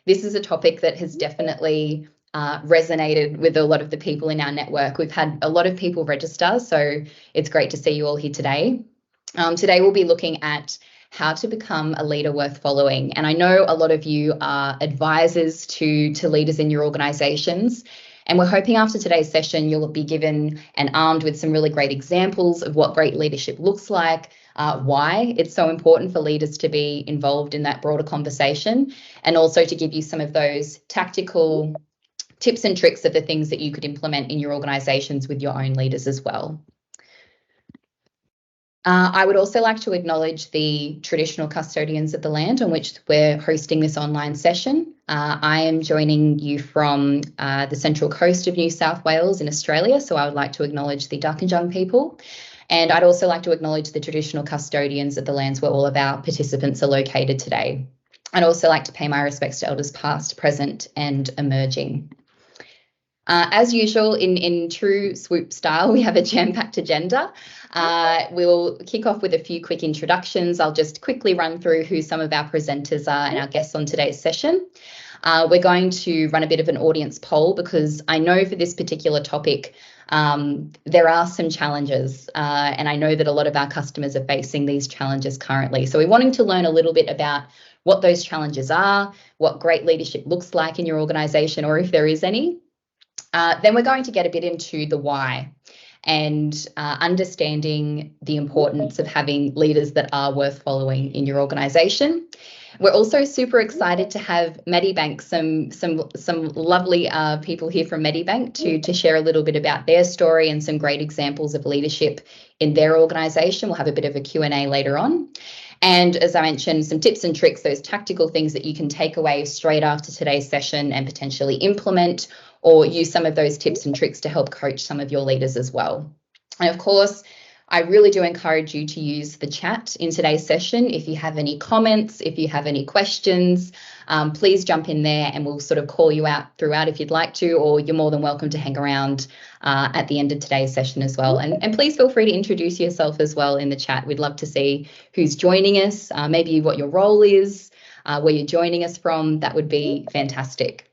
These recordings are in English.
this is a topic that has definitely resonated with a lot of the people in our network. We've had a lot of people register, so it's great to see you all here today. Today we'll be looking at how to become a leader worth following. And I know a lot of you are advisors to leaders in your organizations. And we're hoping after today's session, you'll be given and armed with some really great examples of what great leadership looks like, why it's so important for leaders to be involved in that broader conversation, and also to give you some of those tactical tips and tricks of the things that you could implement in your organizations with your own leaders as well. I would also like to acknowledge the traditional custodians of the land on which we're hosting this online session. I am joining you from the central coast of New South Wales in Australia, so I would like to acknowledge the Darkinjung people. And I'd also like to acknowledge the traditional custodians of the lands where all of our participants are located today. I'd also like to pay my respects to elders past, present, and emerging. As usual, in true swoop style, we have a jam-packed agenda. We'll kick off with a few quick introductions. I'll just quickly run through who some of our presenters are and our guests on today's session. We're going to run a bit of an audience poll because I know for this particular topic, there are some challenges, and I know that a lot of our customers are facing these challenges currently. So we're wanting to learn a little bit about what those challenges are, what great leadership looks like in your organization, or if there is any. Then we're going to get a bit into the why and understanding the importance of having leaders that are worth following in your organization. We're also super excited to have Medibank, some lovely people here from Medibank to share a little bit about their story and some great examples of leadership in their organization. We'll have a bit of a Q&A later on. And as I mentioned, some tips and tricks, those tactical things that you can take away straight after today's session and potentially implement or use some of those tips and tricks to help coach some of your leaders as well. And of course, I really do encourage you to use the chat in today's session. If you have any comments, if you have any questions, please jump in there and we'll sort of call you out throughout if you'd like to, or you're more than welcome to hang around at the end of today's session as well. And please feel free to introduce yourself as well in the chat. We'd love to see who's joining us, maybe what your role is, where you're joining us from. That would be fantastic.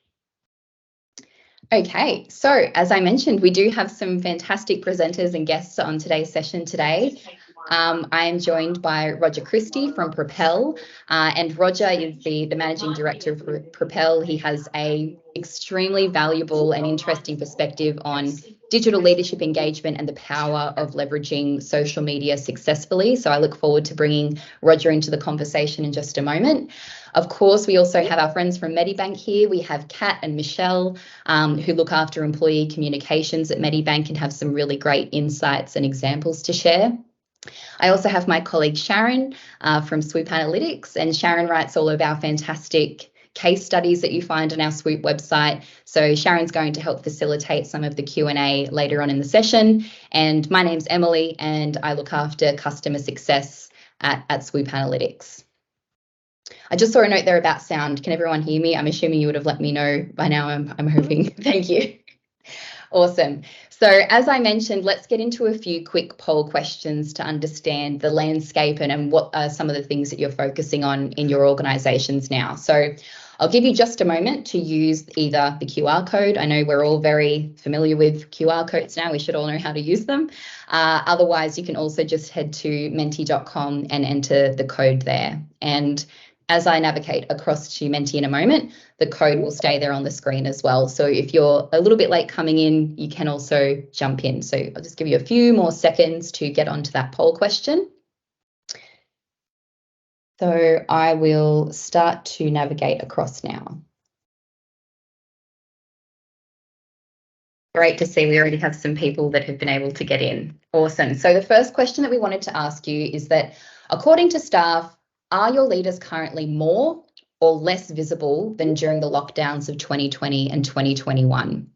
Okay, so as I mentioned, we do have some fantastic presenters and guests on today's session today. I am joined by Roger Christie from Propel, and Roger is the Managing Director of Propel. He has a extremely valuable and interesting perspective on digital leadership engagement and the power of leveraging social media successfully. So I look forward to bringing Roger into the conversation in just a moment. Of course, we also have our friends from Medibank here. We have Kat and Michelle, who look after employee communications at Medibank and have some really great insights and examples to share. I also have my colleague Sharon from SWOOP Analytics, and Sharon writes all of our fantastic case studies that you find on our SWOOP website. So Sharon's going to help facilitate some of the Q&A later on in the session. And my name's Emily, and I look after customer success at SWOOP Analytics. I just saw a note there about sound. Can everyone hear me? I'm assuming you would have let me know by now. I'm hoping. Thank you. Awesome. So as I mentioned, let's get into a few quick poll questions to understand the landscape and what are some of the things that you're focusing on in your organizations now. So I'll give you just a moment to use either the QR code. I know we're all very familiar with QR codes now. We should all know how to use them. Otherwise, you can also just head to menti.com and enter the code there. And as I navigate across to Menti in a moment, the code will stay there on the screen as well. So if you're a little bit late coming in, you can also jump in. So I'll just give you a few more seconds to get onto that poll question. So I will start to navigate across now. Great to see we already have some people that have been able to get in. Awesome. So the first question that we wanted to ask you is that, according to staff, are your leaders currently more or less visible than during the lockdowns of 2020 and 2021?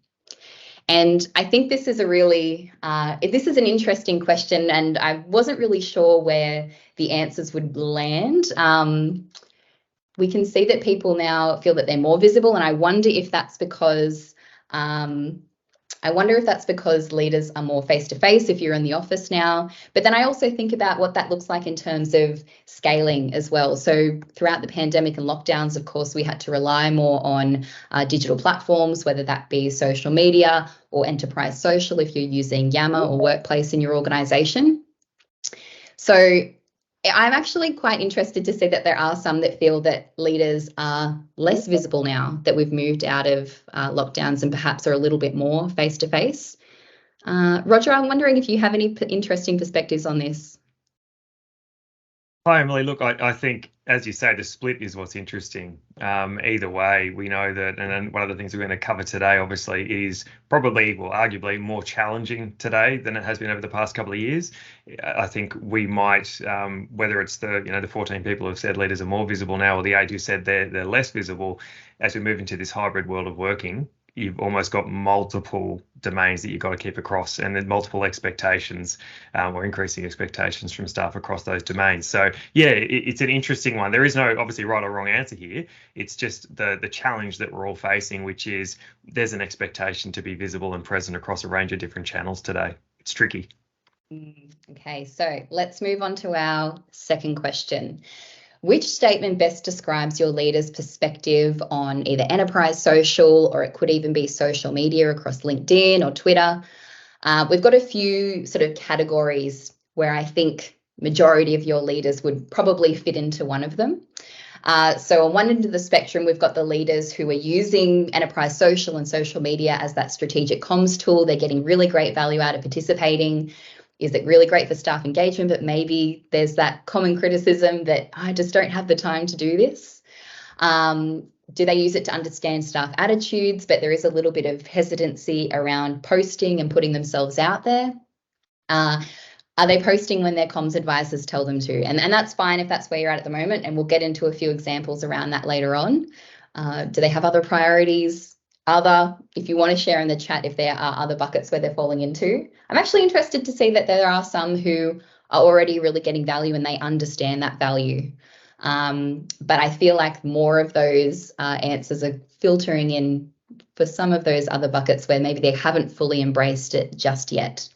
And I think this is this is an interesting question, and I wasn't really sure where the answers would land. We can see that people now feel that they're more visible, and I wonder if that's because I wonder if that's because leaders are more face-to-face if you're in the office now. But then I also think about what that looks like in terms of scaling as well. So throughout the pandemic and lockdowns, of course, we had to rely more on digital platforms, whether that be social media or enterprise social if you're using Yammer or Workplace in your organization. So I'm actually quite interested to see that there are some that feel that leaders are less visible now that we've moved out of lockdowns and perhaps are a little bit more face-to-face. Roger, I'm wondering if you have any interesting perspectives on this. Hi, Emily. Look, I think, as you say, the split is what's interesting. Either way, we know that, and then one of the things we're going to cover today, obviously, is probably, well, arguably more challenging today than it has been over the past couple of years. I think we might, whether it's the 14 people who have said leaders are more visible now, or the 8 who said they're less visible, as we move into this hybrid world of working, you've almost got multiple domains that you've got to keep across, and then multiple expectations or increasing expectations from staff across those domains. So yeah, it's an interesting one. There is no obviously right or wrong answer here. It's just the challenge that we're all facing, which is there's an expectation to be visible and present across a range of different channels today. It's tricky. Okay, so let's move on to our second question. Which statement best describes your leader's perspective on either enterprise social, or it could even be social media across LinkedIn or Twitter? We've got a few sort of categories where I think majority of your leaders would probably fit into one of them. So on one end of the spectrum, we've got the leaders who are using enterprise social and social media as that strategic comms tool. They're getting really great value out of participating. Is it really great for staff engagement? But maybe there's that common criticism that I just don't have the time to do this. Do they use it to understand staff attitudes, but there is a little bit of hesitancy around posting and putting themselves out there? Are they posting when their comms advisors tell them to? And that's fine if that's where you're at the moment, and we'll get into a few examples around that later on. Do they have other priorities? If you want to share in the chat if there are other buckets where they're falling into. I'm actually interested to see that there are some who are already really getting value and they understand that value. But I feel like more of those answers are filtering in for some of those other buckets where maybe they haven't fully embraced it just yet.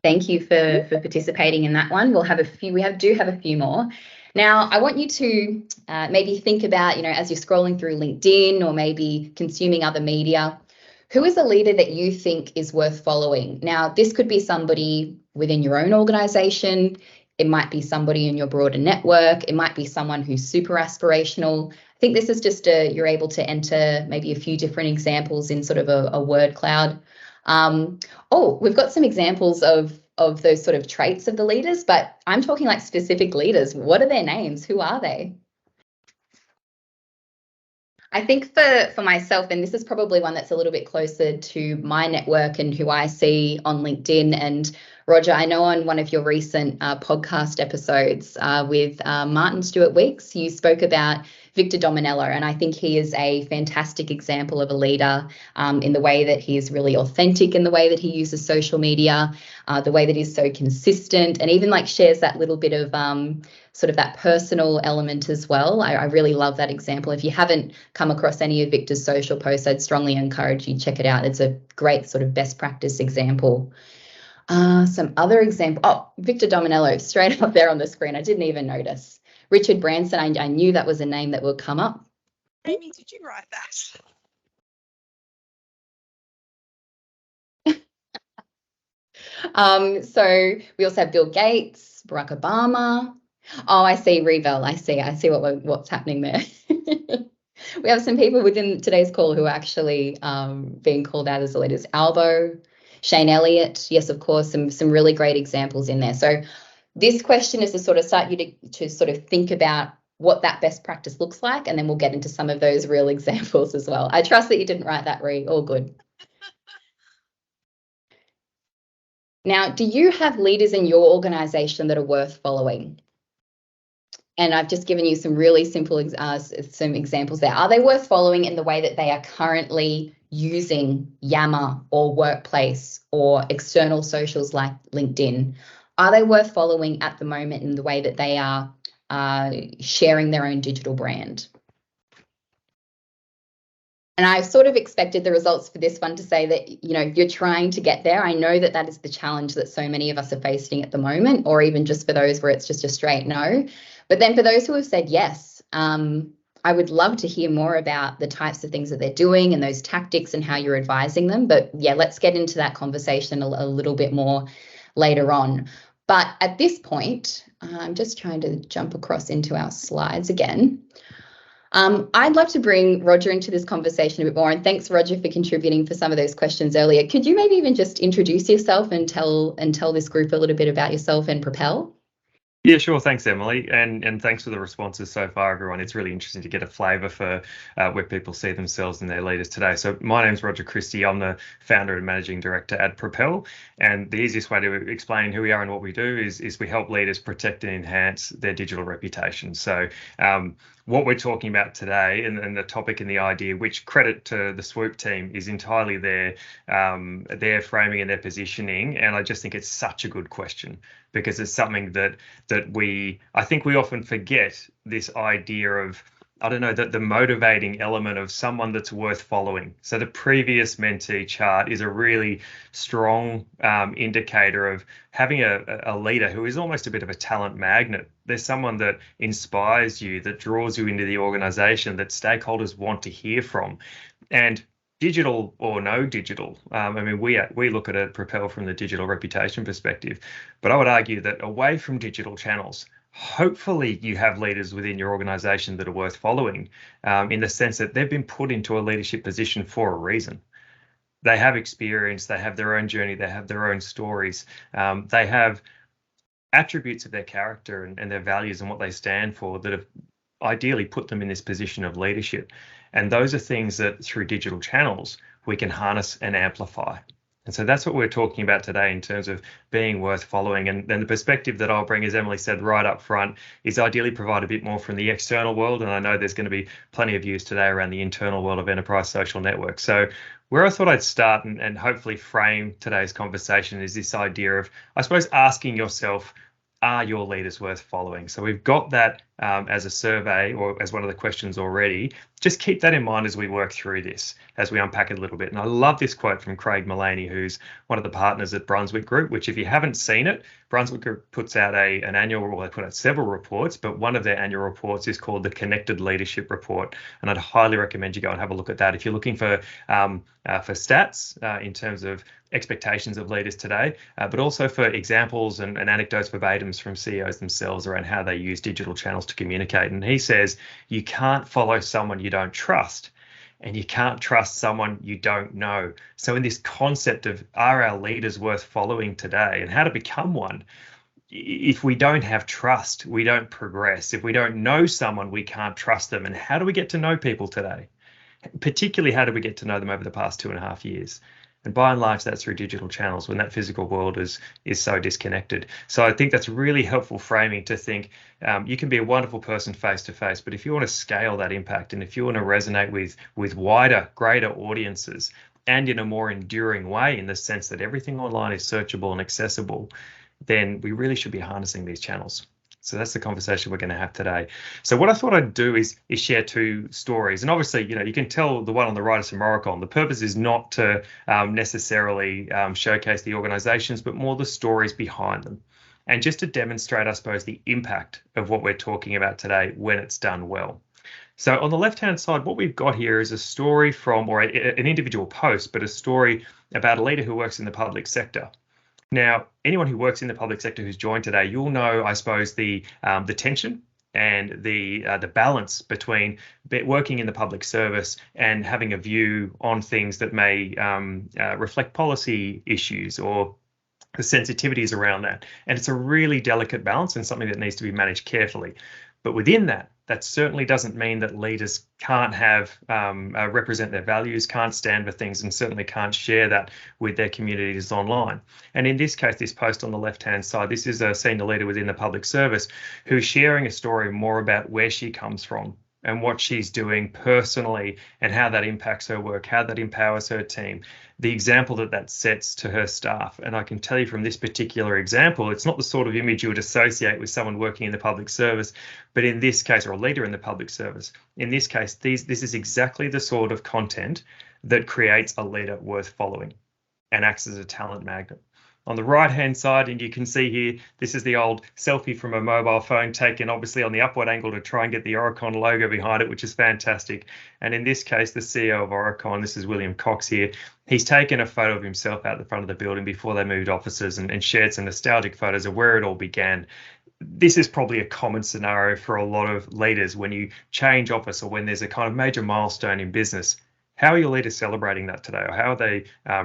Thank you for participating in that one. We do have a few more. Now, I want you to maybe think about, as you're scrolling through LinkedIn or maybe consuming other media, who is a leader that you think is worth following? Now, this could be somebody within your own organization. It might be somebody in your broader network. It might be someone who's super aspirational. I think this is just you're able to enter maybe a few different examples in sort of a word cloud. We've got some examples of those sort of traits of the leaders, but I'm talking like specific leaders. What are their names? Who are they? I think for myself, and this is probably one that's a little bit closer to my network and who I see on LinkedIn. And Roger, I know on one of your recent podcast episodes with Martin Stewart Weeks, you spoke about Victor Dominello, and I think he is a fantastic example of a leader in the way that he is really authentic in the way that he uses social media, the way that he's so consistent, and even like shares that little bit of sort of that personal element as well. I really love that example. If you haven't come across any of Victor's social posts, I'd strongly encourage you to check it out. It's a great sort of best practice example. Some other example. Victor Dominello, straight up there on the screen. I didn't even notice. Richard Branson, I knew that was a name that would come up. Amy, did you write that? So we also have Bill Gates, Barack Obama. Oh, I see, Revel. I see what's happening there. We have some people within today's call who are actually being called out as the leaders. Albo, Shane Elliott, yes, of course, some really great examples in there. So this question is to sort of start you to sort of think about what that best practice looks like, and then we'll get into some of those real examples as well. I trust that you didn't write that, Ree. All good. Now, do you have leaders in your organization that are worth following? And I've just given you some really simple some examples there. Are they worth following in the way that they are currently using Yammer or Workplace or external socials like LinkedIn? Are they worth following at the moment in the way that they are sharing their own digital brand? And I sort of expected the results for this one to say that, you're trying to get there. I know that that is the challenge that so many of us are facing at the moment, or even just for those where it's just a straight no. But then for those who have said yes, I would love to hear more about the types of things that they're doing and those tactics and how you're advising them. But yeah, let's get into that conversation a little bit more later on. But at this point, I'm just trying to jump across into our slides again. I'd love to bring Roger into this conversation a bit more, and thanks, Roger, for contributing for some of those questions earlier. Could you maybe even just introduce yourself and tell this group a little bit about yourself and Propel? Yeah, sure. Thanks, Emily. And thanks for the responses so far, everyone. It's really interesting to get a flavour for where people see themselves and their leaders today. So my name's Roger Christie. I'm the founder and managing director at Propel. And the easiest way to explain who we are and what we do is we help leaders protect and enhance their digital reputation. So what we're talking about today and the topic and the idea, which credit to the SWOOP team, is entirely their framing and their positioning. And I just think it's such a good question, because it's something that I think we often forget, this idea of, I don't know, that the motivating element of someone that's worth following. So the previous mentee chart is a really strong indicator of having a leader who is almost a bit of a talent magnet. There's someone that inspires you, that draws you into the organization, that stakeholders want to hear from. And digital or no digital, we look at it, Propel, from the digital reputation perspective, but I would argue that away from digital channels, hopefully you have leaders within your organization that are worth following, in the sense that they've been put into a leadership position for a reason. They have experience, they have their own journey, they have their own stories, they have attributes of their character and their values and what they stand for that have ideally put them in this position of leadership. And those are things that through digital channels we can harness and amplify. And so that's what we're talking about today in terms of being worth following. And then the perspective that I'll bring, as Emily said right up front, is ideally provide a bit more from the external world. And I know there's going to be plenty of views today around the internal world of enterprise social networks. So where I thought I'd start and hopefully frame today's conversation is this idea of, I suppose, asking yourself, are your leaders worth following? So we've got that as a survey, or as one of the questions already. Just keep that in mind as we work through this, as we unpack it a little bit. And I love this quote from Craig Mullaney, who's one of the partners at Brunswick Group, which, if you haven't seen it, Brunswick Group puts out an annual, well, they put out several reports, but one of their annual reports is called the Connected Leadership Report. And I'd highly recommend you go and have a look at that. If you're looking for stats in terms of expectations of leaders today, but also for examples and anecdotes, verbatims from CEOs themselves around how they use digital channels to communicate. And he says, you can't follow someone you don't trust, and you can't trust someone you don't know. So in this concept of, are our leaders worth following today, and how to become one, if we don't have trust, we don't progress. If we don't know someone, we can't trust them. And how do we get to know people today? Particularly, how do we get to know them over the past 2.5 years? And by and large, that's through digital channels, when that physical world is so disconnected. So I think that's really helpful framing to think you can be a wonderful person face to face, but if you want to scale that impact, and if you want to resonate with wider, greater audiences, and in a more enduring way, in the sense that everything online is searchable and accessible, then we really should be harnessing these channels. So that's the conversation we're going to have today. So what I thought I'd do is share two stories. And obviously, you can tell the one on the right is from Aurecon. The purpose is not to necessarily showcase the organizations, but more the stories behind them. And just to demonstrate, I suppose, the impact of what we're talking about today when it's done well. So on the left-hand side, what we've got here is a story from, or an individual post, but a story about a leader who works in the public sector. Now, anyone who works in the public sector who's joined today, you'll know, I suppose, the tension and the balance between working in the public service and having a view on things that may reflect policy issues or the sensitivities around that. And it's a really delicate balance and something that needs to be managed carefully. But within that certainly doesn't mean that leaders can't represent their values, can't stand for things, and certainly can't share that with their communities online. And in this case, this post on the left-hand side, this is a senior leader within the public service who's sharing a story more about where she comes from and what she's doing personally and how that impacts her work, how that empowers her team, the example that sets to her staff. And I can tell you from this particular example, it's not the sort of image you would associate with someone working in the public service, but in this case, or a leader in the public service, in this case, this is exactly the sort of content that creates a leader worth following and acts as a talent magnet. On the right-hand side, and you can see here, this is the old selfie from a mobile phone taken obviously on the upward angle to try and get the Aurecon logo behind it, which is fantastic. And in this case, the CEO of Aurecon, this is William Cox here, he's taken a photo of himself out the front of the building before they moved offices and shared some nostalgic photos of where it all began. This is probably a common scenario for a lot of leaders when you change office or when there's a kind of major milestone in business. How are your leaders celebrating that today, or how are they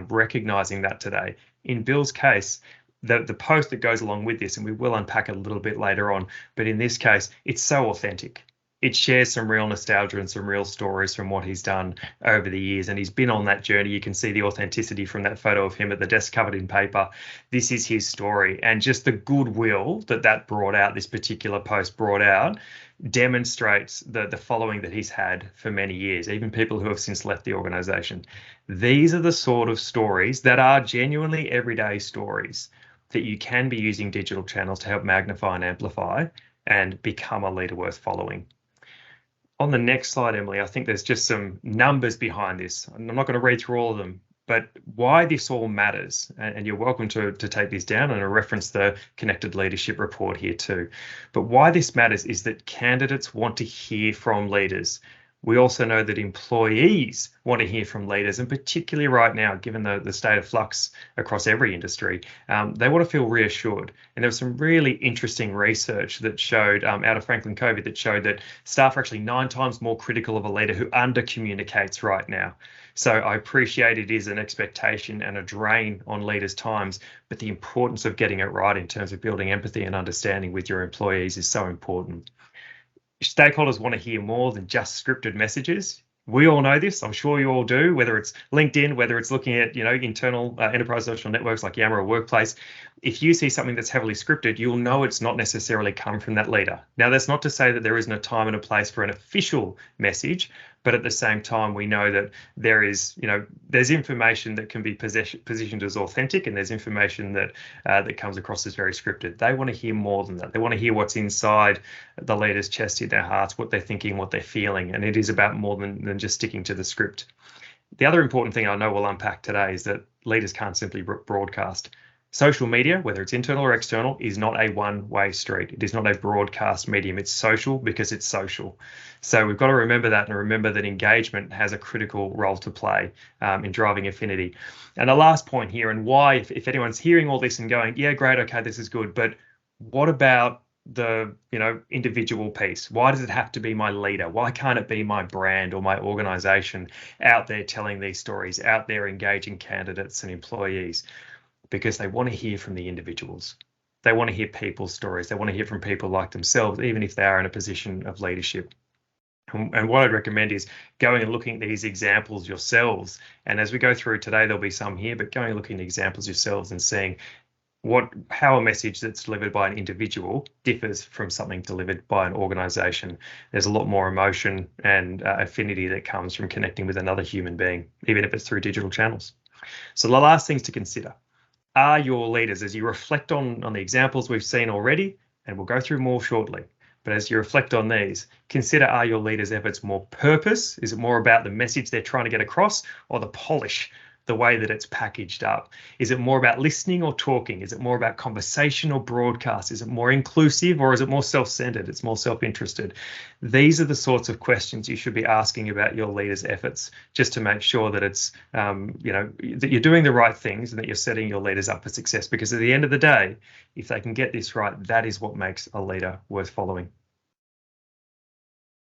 recognizing that today? In Bill's case, the post that goes along with this, and we will unpack it a little bit later on, but in this case, it's so authentic. It shares some real nostalgia and some real stories from what he's done over the years, and he's been on that journey. You can see the authenticity from that photo of him at the desk covered in paper. This is his story, and just the goodwill that brought out, this particular post brought out, demonstrates the following that he's had for many years, even people who have since left the organization. These are the sort of stories that are genuinely everyday stories that you can be using digital channels to help magnify and amplify and become a leader worth following. On the next slide, Emily, I think there's just some numbers behind this. I'm not going to read through all of them, but why this all matters, and you're welcome to take this down, and I reference the Connected Leadership report here too. But why this matters is that candidates want to hear from leaders. We also know that employees want to hear from leaders, and particularly right now, given the state of flux across every industry, they want to feel reassured. And there was some really interesting research that showed, out of Franklin Covey, that showed that staff are actually 9 times more critical of a leader who under-communicates right now. So I appreciate it is an expectation and a drain on leaders' times, but the importance of getting it right in terms of building empathy and understanding with your employees is so important. Stakeholders want to hear more than just scripted messages. We all know this. I'm sure you all do, whether it's LinkedIn, whether it's looking at, internal enterprise social networks like Yammer or Workplace. If you see something that's heavily scripted, you'll know it's not necessarily come from that leader. Now, that's not to say that there isn't a time and a place for an official message, but at the same time, we know that there's information that can be positioned as authentic, and there's information that comes across as very scripted. They want to hear more than that. They want to hear what's inside the leader's chest, in their hearts, what they're thinking, what they're feeling, and it is about more than just sticking to the script. The other important thing I know we'll unpack today is that leaders can't simply broadcast. Social media, whether it's internal or external, is not a one-way street. It is not a broadcast medium. It's social because it's social. So we've got to remember that, and remember that engagement has a critical role to play in driving affinity. And the last point here, and why, if anyone's hearing all this and going, yeah, great, okay, this is good, but what about the individual piece? Why does it have to be my leader? Why can't it be my brand or my organization out there telling these stories, out there engaging candidates and employees? Because they want to hear from the individuals. They want to hear people's stories. They want to hear from people like themselves, even if they are in a position of leadership. And what I'd recommend is going and looking at these examples yourselves. And as we go through today, there'll be some here, but going and looking at examples yourselves and seeing how a message that's delivered by an individual differs from something delivered by an organization. There's a lot more emotion and affinity that comes from connecting with another human being, even if it's through digital channels. So the last things to consider are your leaders, as you reflect on the examples we've seen already, and we'll go through more shortly. But as you reflect on these, consider, are your leaders' efforts more purpose? Is it more about the message they're trying to get across, or the polish, the way that it's packaged up? Is it more about listening or talking? Is it more about conversation or broadcast? Is it more inclusive, or is it more self-centered? It's more self-interested. These are the sorts of questions you should be asking about your leaders' efforts, just to make sure that it's, that you're doing the right things and that you're setting your leaders up for success. Because at the end of the day, if they can get this right, that is what makes a leader worth following.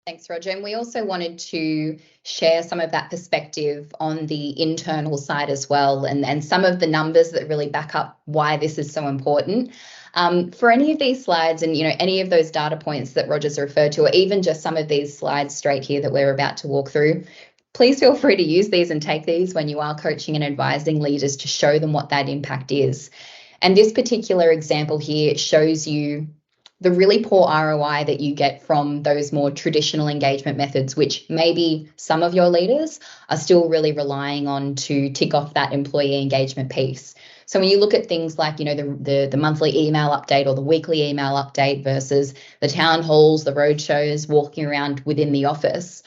Thanks, Roger. And we also wanted to share some of that perspective on the internal side as well, and some of the numbers that really back up why this is so important. For any of these slides and any of those data points that Roger's referred to, or even just some of these slides straight here that we're about to walk through, please feel free to use these and take these when you are coaching and advising leaders to show them what that impact is. And this particular example here shows you the really poor ROI that you get from those more traditional engagement methods, which maybe some of your leaders are still really relying on to tick off that employee engagement piece. So when you look at things like, the monthly email update or the weekly email update versus the town halls, the road shows, walking around within the office,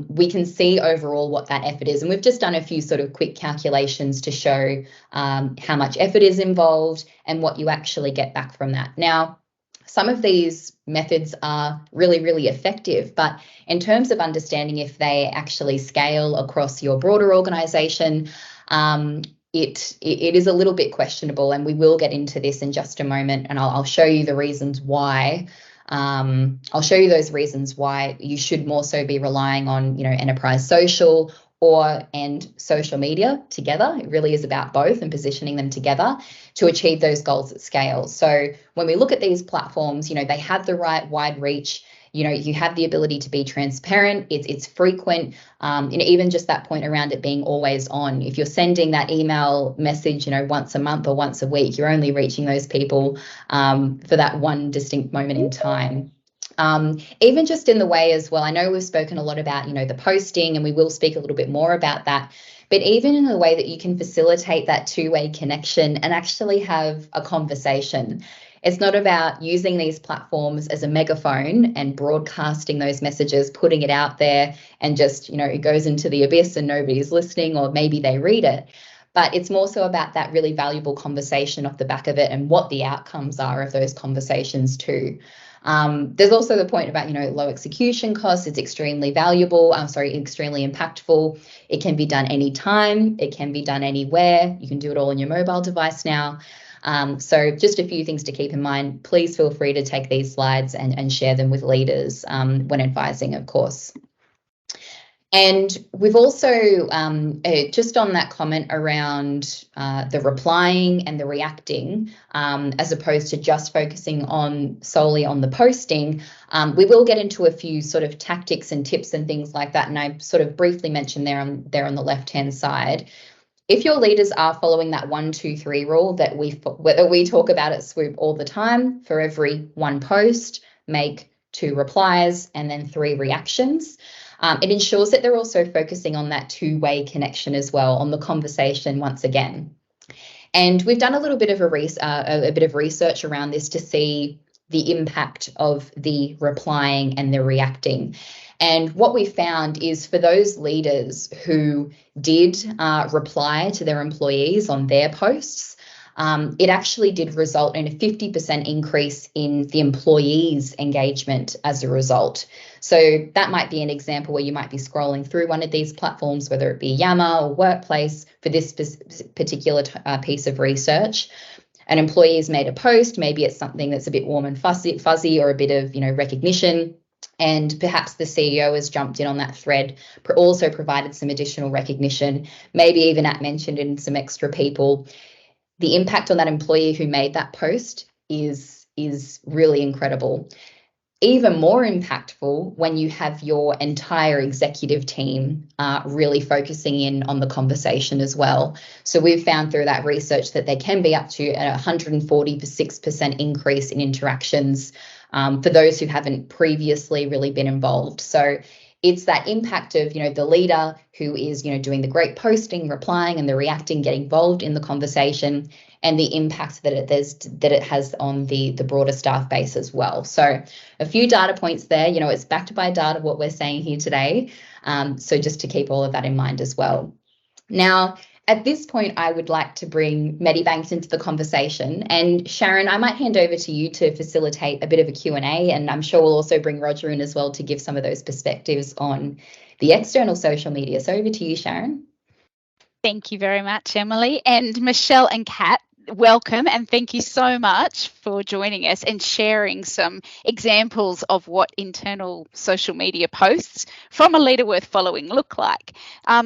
we can see overall what that effort is. And we've just done a few sort of quick calculations to show how much effort is involved and what you actually get back from that. Now, some of these methods are really, really effective, but in terms of understanding if they actually scale across your broader organization, it is a little bit questionable, and we will get into this in just a moment, and I'll show you the reasons why. I'll show you those reasons why you should more so be relying on, enterprise social and social media together. It really is about both and positioning them together to achieve those goals at scale. So when we look at these platforms, they have the right wide reach. You have the ability to be transparent. It's frequent. Even just that point around it being always on. If you're sending that email message, once a month or once a week, you're only reaching those people for that one distinct moment in time. Even just in the way as well, I know we've spoken a lot about, the posting, and we will speak a little bit more about that, but even in the way that you can facilitate that two-way connection and actually have a conversation. It's not about using these platforms as a megaphone and broadcasting those messages, putting it out there and just, it goes into the abyss and nobody's listening, or maybe they read it. But it's more so about that really valuable conversation off the back of it and what the outcomes are of those conversations too. There's also the point about, low execution costs. It's extremely valuable. Extremely impactful. It can be done anytime. It can be done anywhere. You can do it all on your mobile device now. So just a few things to keep in mind. Please feel free to take these slides and share them with leaders when advising, of course. And we've also, just on that comment around the replying and the reacting, as opposed to just focusing solely on the posting, we will get into a few sort of tactics and tips and things like that. And I sort of briefly mentioned there on the left-hand side. If your leaders are following that 1, 2, 3 rule that we talk about at SWOOP all the time, for every 1 post, make 2 replies and then 3 reactions. It ensures that they're also focusing on that two-way connection as well, on the conversation once again. And we've done a little bit of a bit of research around this to see the impact of the replying and the reacting. And what we found is for those leaders who did reply to their employees on their posts, it actually did result in a 50% increase in the employees' engagement as a result. So that might be an example where you might be scrolling through one of these platforms, whether it be Yammer or Workplace, for this particular piece of research. An employee has made a post, maybe it's something that's a bit warm and fuzzy or a bit of recognition. And perhaps the CEO has jumped in on that thread, also provided some additional recognition, maybe even mentioned in some extra people. The impact on that employee who made that post is really incredible. Even more impactful when you have your entire executive team really focusing in on the conversation as well. So we've found through that research that there can be up to a 146% increase in interactions for those who haven't previously really been involved. So it's that impact of, the leader who is, doing the great posting, replying, and the reacting, getting involved in the conversation, and the impact that it has on the broader staff base as well. So a few data points there. It's backed by data, what we're saying here today. So just to keep all of that in mind as well. Now, at this point, I would like to bring Medibank into the conversation. And Sharon, I might hand over to you to facilitate a bit of a Q&A, and I'm sure we'll also bring Roger in as well to give some of those perspectives on the external social media. So over to you, Sharon. Thank you very much, Emily. And Michelle and Kat, welcome, and thank you so much for joining us and sharing some examples of what internal social media posts from a leader worth following look like.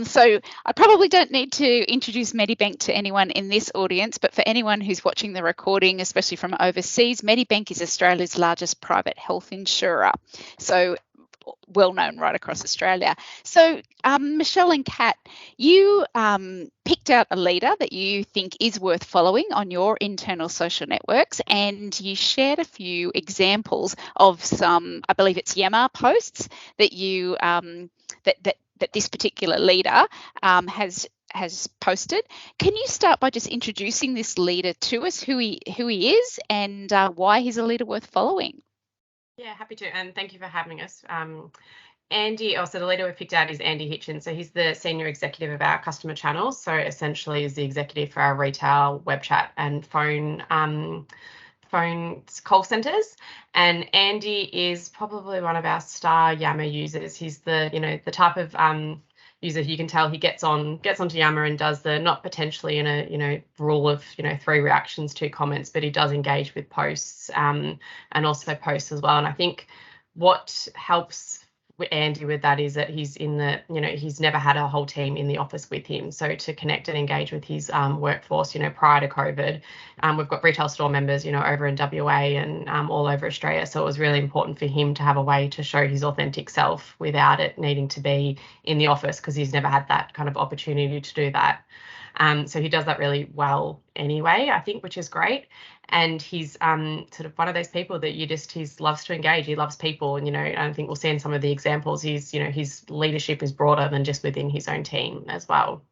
So I probably don't need to introduce Medibank to anyone in this audience, but for anyone who's watching the recording, especially from overseas, Medibank is Australia's largest private health insurer. So well known right across Australia. So Michelle and Kat, you picked out a leader that you think is worth following on your internal social networks, and you shared a few examples of some, I believe it's Yammer posts that you that this particular leader has posted. Can you start by just introducing this leader to us, who he is, and why he's a leader worth following? Yeah, happy to, and thank you for having us. Andy, also the leader we picked out is Andy Hitchens. So he's the senior executive of our customer channels. So essentially is the executive for our retail, web chat and phone call centers. And Andy is probably one of our star Yammer users. He's the type of user you can tell he gets onto Yammer and does the not potentially in a rule of 3 reactions, 2 comments, but he does engage with posts and also posts as well. And I think what helps with Andy with that is that he's he's never had a whole team in the office with him. So to connect and engage with his workforce, prior to COVID, we've got retail store members, over in WA and all over Australia. So it was really important for him to have a way to show his authentic self without it needing to be in the office, because he's never had that kind of opportunity to do that. So he does that really well anyway, I think, which is great. And he's sort of one of those people that he loves to engage. He loves people. And, I think we'll see in some of the examples, his leadership is broader than just within his own team as well.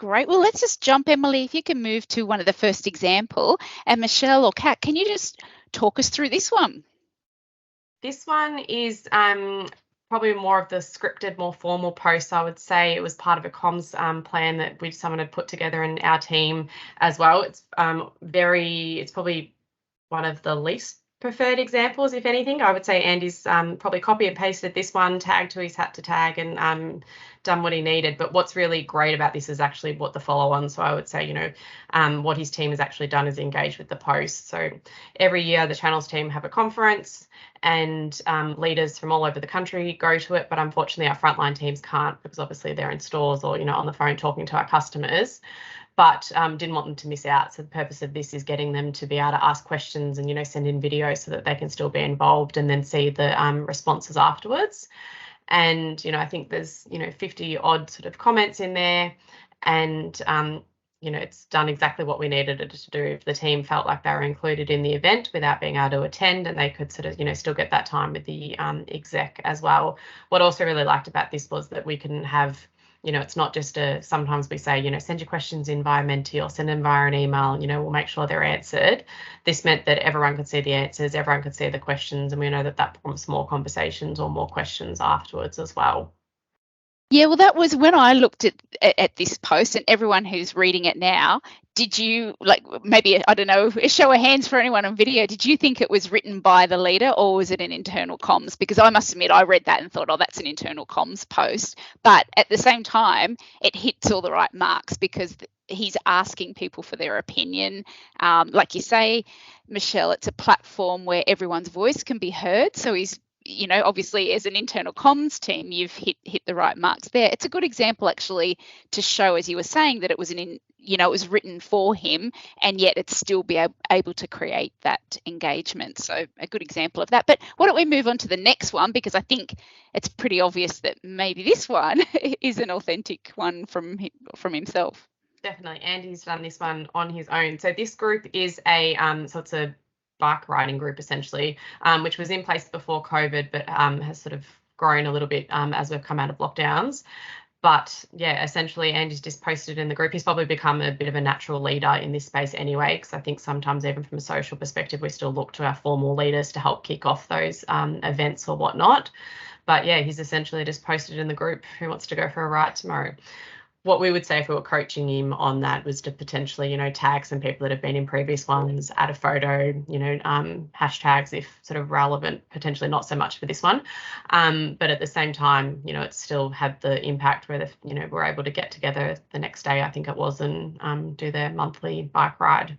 Great. Well, let's just jump, Emily, if you can move to one of the first example. And Michelle or Kat, can you just talk us through this one? This one is probably more of the scripted, more formal posts. I would say it was part of a comms plan that someone had put together in our team as well. It's probably one of the least preferred examples, if anything. I would say Andy's probably copy and pasted this one, tagged who he's had to tag, and done what he needed. But what's really great about this is actually what the follow-on. So I would say, what his team has actually done is engage with the posts. So every year the channels team have a conference, and leaders from all over the country go to it. But unfortunately, our frontline teams can't, because obviously they're in stores or on the phone talking to our customers. But didn't want them to miss out. So the purpose of this is getting them to be able to ask questions and, send in videos so that they can still be involved and then see the responses afterwards. And, I think there's, 50 odd sort of comments in there, and, it's done exactly what we needed it to do. If the team felt like they were included in the event without being able to attend, and they could sort of, still get that time with the exec as well. What I also really liked about this was that we can have, it's not just sometimes we say, send your questions in via Menti or send them via an email, we'll make sure they're answered. This meant that everyone could see the answers, everyone could see the questions, and we know that prompts more conversations or more questions afterwards as well. Yeah, well, that was when I looked at this post, and everyone who's reading it now, did you, maybe, I don't know, a show of hands for anyone on video, did you think it was written by the leader, or was it an internal comms? Because I must admit, I read that and thought, oh, that's an internal comms post. But at the same time, it hits all the right marks, because he's asking people for their opinion. Like you say, Michelle, it's a platform where everyone's voice can be heard. So he's, obviously as an internal comms team, you've hit the right marks there. It's a good example actually to show, as you were saying, that it was it was written for him, and yet it's still be able to create that engagement. So a good example of that. But why don't we move on to the next one, because I think it's pretty obvious that maybe this one is an authentic one from himself. Definitely. Andy's done this one on his own. So this group is it's a bike riding group essentially, which was in place before COVID, but has sort of grown a little bit as we've come out of lockdowns. But yeah, essentially Andy's just posted in the group. He's probably become a bit of a natural leader in this space anyway, because I think sometimes even from a social perspective, we still look to our formal leaders to help kick off those events or whatnot. But yeah, he's essentially just posted in the group who wants to go for a ride tomorrow. What we would say if we were coaching him on that was to potentially, tag some people that have been in previous ones, add a photo, hashtags if sort of relevant, potentially not so much for this one. But at the same time, it still had the impact where, we're able to get together the next day, I think it was, and do their monthly bike ride.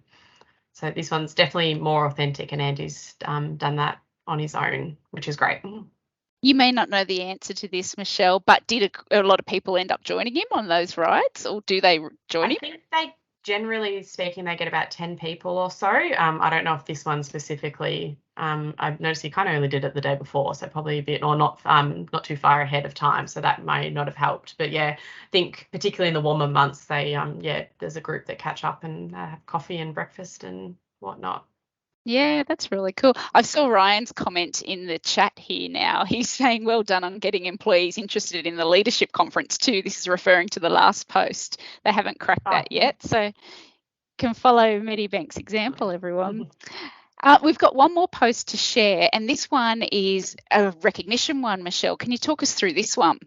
So this one's definitely more authentic, and Andy's done that on his own, which is great. You may not know the answer to this, Michelle, but did a lot of people end up joining him on those rides, or do they join him? I think they generally speaking, they get about 10 people or so. I don't know if this one specifically, I've noticed he kind of only did it the day before, so probably a bit, or not too far ahead of time, so that may not have helped. But yeah, I think particularly in the warmer months, they there's a group that catch up and have coffee and breakfast and whatnot. Yeah, that's really cool. I saw Ryan's comment in the chat here now. He's saying, well done on getting employees interested in the leadership conference too. This is referring to the last post. They haven't cracked that yet. So can follow Medibank's example, everyone. We've got one more post to share, and this one is a recognition one. Michelle, can you talk us through this one?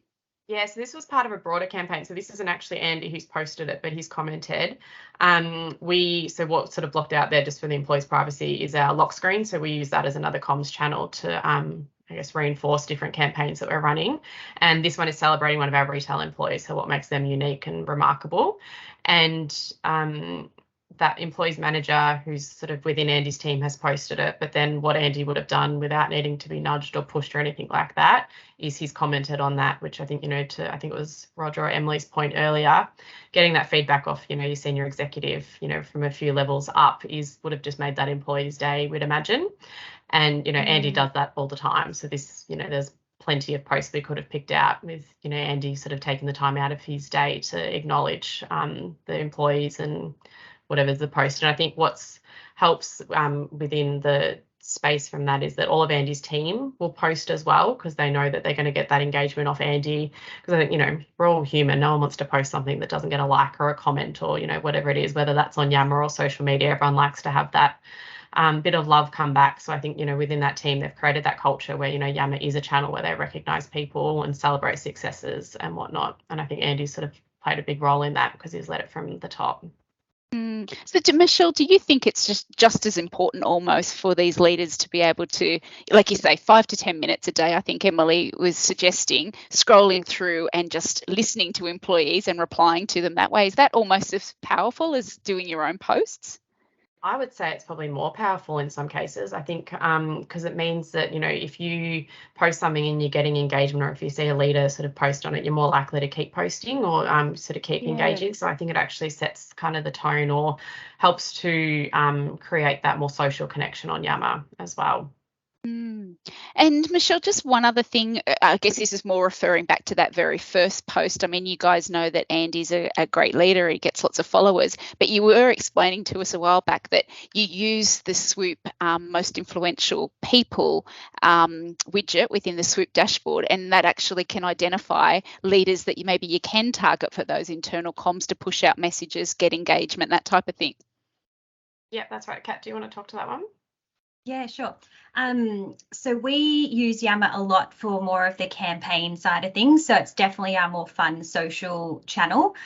Yeah, so this was part of a broader campaign. So this isn't actually Andy who's posted it, but he's commented. So what sort of blocked out there just for the employees' privacy is our lock screen. So we use that as another comms channel to, I guess, reinforce different campaigns that we're running. And this one is celebrating one of our retail employees, so what makes them unique and remarkable. And that employees manager who's sort of within Andy's team has posted it, but then what Andy would have done without needing to be nudged or pushed or anything like that is he's commented on that, which I think, I think it was Roger or Emily's point earlier, getting that feedback off, your senior executive, from a few levels up would have just made that employee's day, we'd imagine. And, Andy does that all the time. So this, there's plenty of posts we could have picked out with, Andy sort of taking the time out of his day to acknowledge the employees and whatever's the post. And I think what's helps within the space from that is that all of Andy's team will post as well, because they know that they're going to get that engagement off Andy. Because I think, we're all human. No one wants to post something that doesn't get a like or a comment or, whatever it is, whether that's on Yammer or social media. Everyone likes to have that bit of love come back. So I think, within that team, they've created that culture where, Yammer is a channel where they recognise people and celebrate successes and whatnot. And I think Andy's sort of played a big role in that because he's led it from the top. So, Michelle, do you think it's just as important almost for these leaders to be able to, like you say, 5 to 10 minutes a day, I think Emily was suggesting, scrolling through and just listening to employees and replying to them that way? Is that almost as powerful as doing your own posts? I would say it's probably more powerful in some cases. I think because it means that, if you post something and you're getting engagement, or if you see a leader sort of post on it, you're more likely to keep posting or sort of keep engaging. So I think it actually sets kind of the tone or helps to create that more social connection on Yammer as well. And Michelle, just one other thing, I guess this is more referring back to that very first post. I mean, you guys know that Andy's a great leader, he gets lots of followers, but you were explaining to us a while back that you use the SWOOP most influential people widget within the SWOOP dashboard, and that actually can identify leaders that you can target for those internal comms to push out messages, get engagement, that type of thing. Yeah, that's right. Kat, do you want to talk to that one? Yeah, sure. So we use Yammer a lot for more of the campaign side of things. So it's definitely our more fun social channel.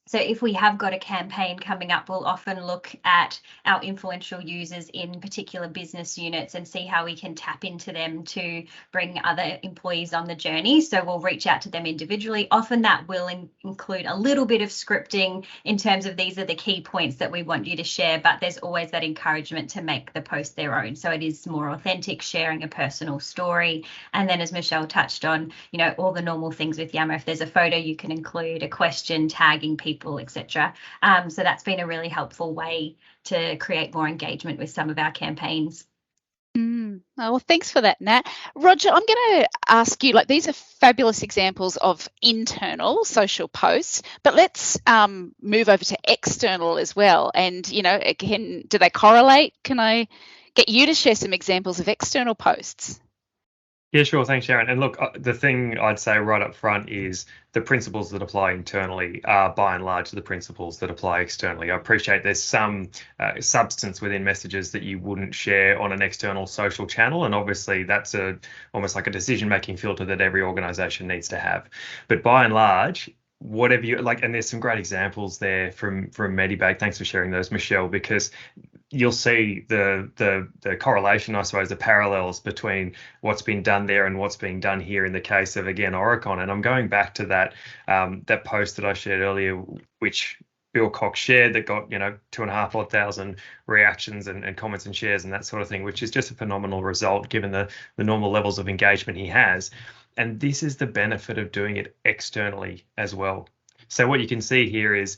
So if we have got a campaign coming up, we'll often look at our influential users in particular business units and see how we can tap into them to bring other employees on the journey. So we'll reach out to them individually. Often that will include a little bit of scripting in terms of these are the key points that we want you to share, but there's always that encouragement to make the post their own. So it is more authentic, sharing a personal story. And then as Michelle touched on, all the normal things with Yammer. If there's a photo, you can include a question, tagging people, etc. So that's been a really helpful way to create more engagement with some of our campaigns. Well, thanks for that, Nat. Roger, I'm going to ask you, these are fabulous examples of internal social posts, but let's move over to external as well. And, again, do they correlate? Can I get you to share some examples of external posts? Yeah, sure. Thanks, Sharon. And look, the thing I'd say right up front is the principles that apply internally are by and large the principles that apply externally. I appreciate there's some substance within messages that you wouldn't share on an external social channel. And obviously that's almost like a decision-making filter that every organization needs to have. But by and large, whatever you like, and there's some great examples there from Medibank. Thanks for sharing those, Michelle, because you'll see the correlation, I suppose, the parallels between what's been done there and what's being done here in the case of, again, Aurecon. And I'm going back to that post that I shared earlier, which Bill Cox shared, that got 2,500 reactions and comments and shares and that sort of thing, which is just a phenomenal result given the normal levels of engagement he has. And this is the benefit of doing it externally as well. So what you can see here is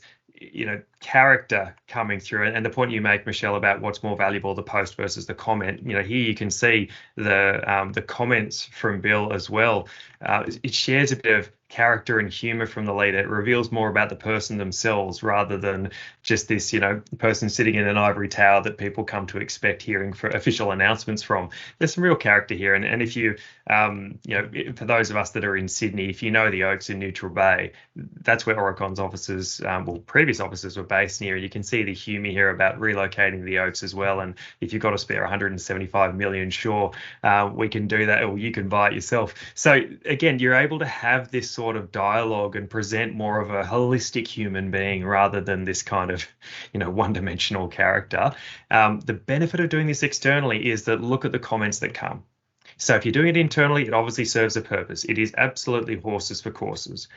character coming through. And the point you make, Michelle, about what's more valuable, the post versus the comment, here you can see the comments from Bill as well. It shares a bit of character and humor from the leader. It reveals more about the person themselves rather than just this, person sitting in an ivory tower that people come to expect hearing for official announcements from. There's some real character here. And if you, for those of us that are in Sydney, if you know the Oaks in Neutral Bay, that's where Aurecon's offices, previous offices were based near. You can see the humour here about relocating the Oaks as well. And if you've got to spare 175 million, sure, we can do that, or you can buy it yourself. So again, you're able to have this sort of dialogue and present more of a holistic human being rather than this kind of, one-dimensional character. The benefit of doing this externally is that look at the comments that come. So if you're doing it internally, it obviously serves a purpose. It is absolutely horses for courses.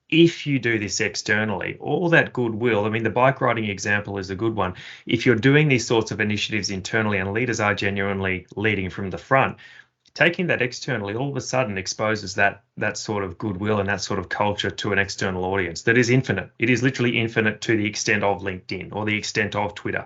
If you do this externally, all that goodwill, the bike riding example is a good one. If you're doing these sorts of initiatives internally and leaders are genuinely leading from the front, taking that externally all of a sudden exposes that sort of goodwill and that sort of culture to an external audience that is infinite. It is literally infinite to the extent of LinkedIn or the extent of Twitter.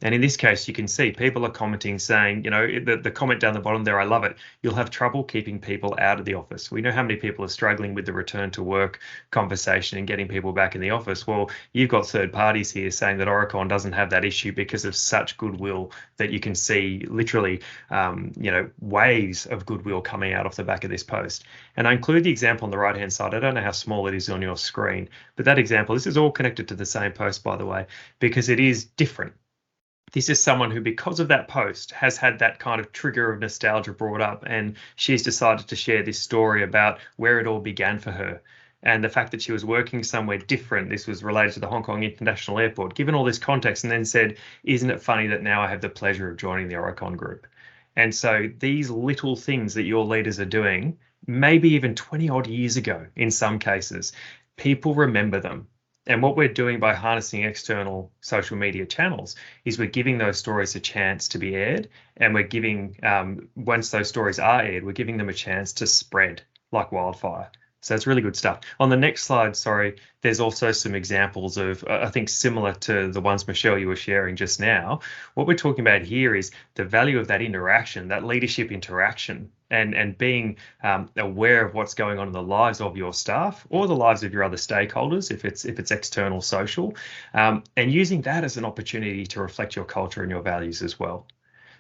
And in this case, you can see people are commenting saying, the comment down the bottom there, I love it. You'll have trouble keeping people out of the office. We know how many people are struggling with the return to work conversation and getting people back in the office. Well, you've got third parties here saying that Aurecon doesn't have that issue because of such goodwill that you can see literally, waves of goodwill coming out off the back of this post. And I include the example on the right-hand side. I don't know how small it is on your screen, but that example, this is all connected to the same post, by the way, because it is different. This is someone who, because of that post, has had that kind of trigger of nostalgia brought up, and she's decided to share this story about where it all began for her. And the fact that she was working somewhere different, this was related to the Hong Kong International Airport, given all this context, and then said, isn't it funny that now I have the pleasure of joining the Aurecon group? And so these little things that your leaders are doing, maybe even 20 odd years ago, in some cases, people remember them. And what we're doing by harnessing external social media channels is we're giving those stories a chance to be aired. And we're giving, once those stories are aired, we're giving them a chance to spread like wildfire. So it's really good stuff. On the next slide, there's also some examples of, I think, similar to the ones, Michelle, you were sharing just now. What we're talking about here is the value of that interaction, that leadership interaction, and being aware of what's going on in the lives of your staff or the lives of your other stakeholders, if it's external social, and using that as an opportunity to reflect your culture and your values as well.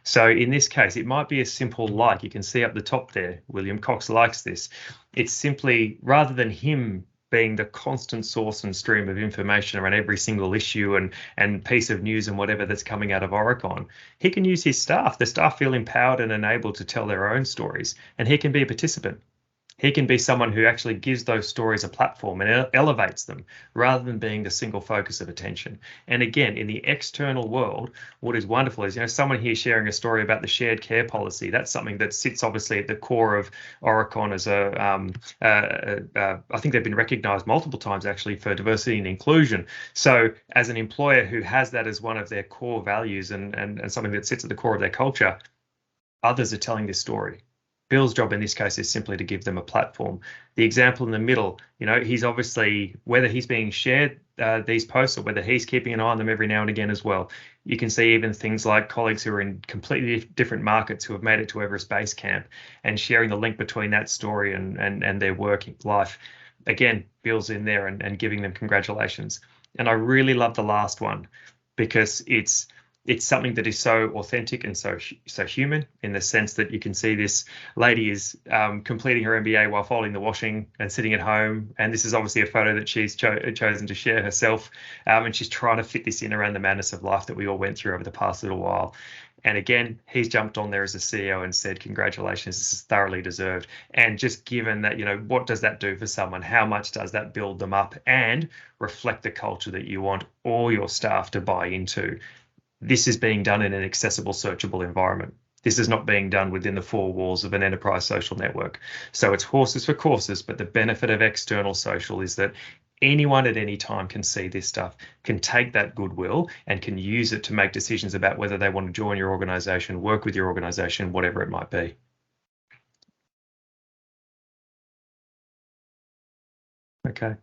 So in this case, it might be as simple like, you can see up the top there, William Cox likes this. It's simply, rather than him being the constant source and stream of information around every single issue and piece of news and whatever that's coming out of Aurecon, he can use his staff. The staff feel empowered and enabled to tell their own stories, and he can be a participant. He can be someone who actually gives those stories a platform and elevates them rather than being the single focus of attention. And again, in the external world, what is wonderful is, someone here sharing a story about the shared care policy. That's something that sits obviously at the core of Aurecon as I think they've been recognised multiple times actually for diversity and inclusion. So as an employer who has that as one of their core values and something that sits at the core of their culture, others are telling this story. Bill's job in this case is simply to give them a platform. The example in the middle, he's obviously, whether he's being shared these posts or whether he's keeping an eye on them every now and again as well. You can see even things like colleagues who are in completely different markets who have made it to Everest Base Camp and sharing the link between that story and their working life. Again, Bill's in there and giving them congratulations. And I really love the last one because it's something that is so authentic and so human, in the sense that you can see this lady is completing her MBA while folding the washing and sitting at home. And this is obviously a photo that she's chosen to share herself. And she's trying to fit this in around the madness of life that we all went through over the past little while. And again, he's jumped on there as a CEO and said, congratulations, this is thoroughly deserved. And just given that, what does that do for someone? How much does that build them up and reflect the culture that you want all your staff to buy into? This is being done in an accessible, searchable environment. This is not being done within the four walls of an enterprise social network. So it's horses for courses, but the benefit of external social is that anyone at any time can see this stuff, can take that goodwill and can use it to make decisions about whether they want to join your organization, work with your organization, whatever it might be. Okay.